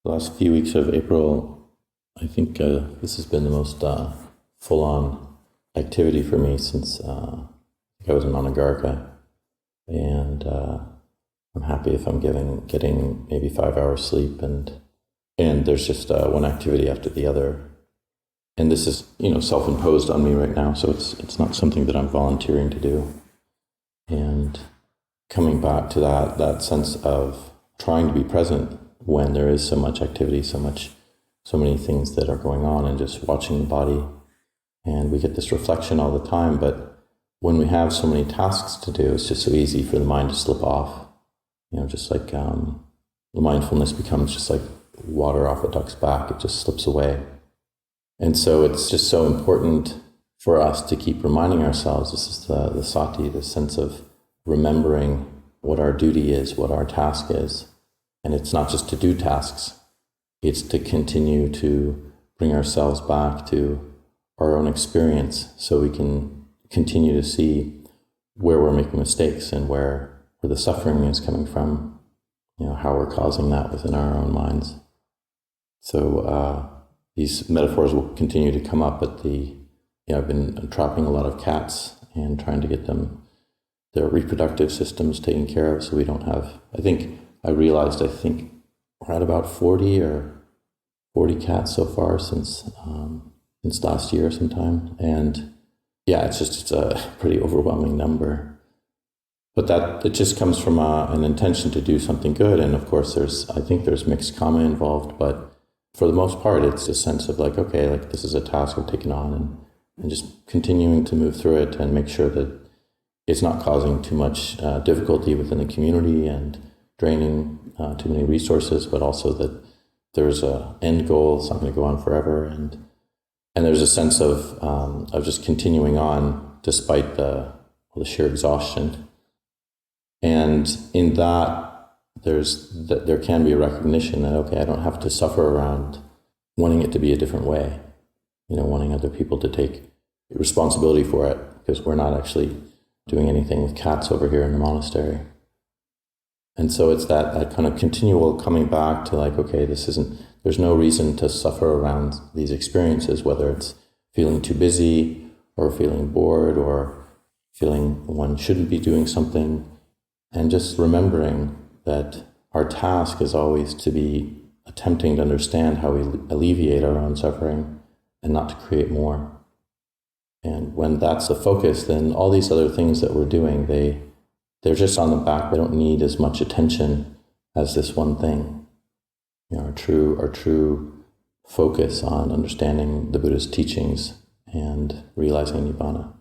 The last few weeks of April, I think this has been the most full-on activity for me since I was in Anagarika, and I'm happy if I'm getting maybe 5 hours sleep, and there's just one activity after the other, and this is self-imposed on me right now, so it's not something that I'm volunteering to do, and coming back to that sense of trying to be present when there is so much activity, so many things that are going on, and just watching the body. And we get this reflection all the time, but when we have so many tasks to do, it's just so easy for the mind to slip off. Just like the mindfulness becomes just like water off a duck's back, it just slips away. And so it's just so important for us to keep reminding ourselves, this is the sati, the sense of remembering what our duty is, what our task is. And it's not just to do tasks, it's to continue to bring ourselves back to our own experience so we can continue to see where we're making mistakes and where the suffering is coming from, how we're causing that within our own minds. So these metaphors will continue to come up, but I've been trapping a lot of cats and trying to get their reproductive systems taken care of so we don't have, I realized we're at about 40 cats so far since last year sometime. And yeah, it's a pretty overwhelming number. But it just comes from an intention to do something good. And of course, there's mixed karma involved, but for the most part, it's a sense of this is a task I've taken on, and just continuing to move through it and make sure that it's not causing too much difficulty within the community and draining too many resources, but also that there's an end goal. It's not going to go on forever, and there's a sense of just continuing on despite the sheer exhaustion. And in that, there can be a recognition that I don't have to suffer around wanting it to be a different way, wanting other people to take responsibility for it, because we're not actually doing anything with cats over here in the monastery. And so it's that kind of continual coming back to there's no reason to suffer around these experiences, whether it's feeling too busy or feeling bored or feeling one shouldn't be doing something, and just remembering that our task is always to be attempting to understand how we alleviate our own suffering and not to create more. And when that's the focus, then all these other things that we're doing, they're just on the back. They don't need as much attention as this one thing. Our true focus on understanding the Buddha's teachings and realizing Nibbana.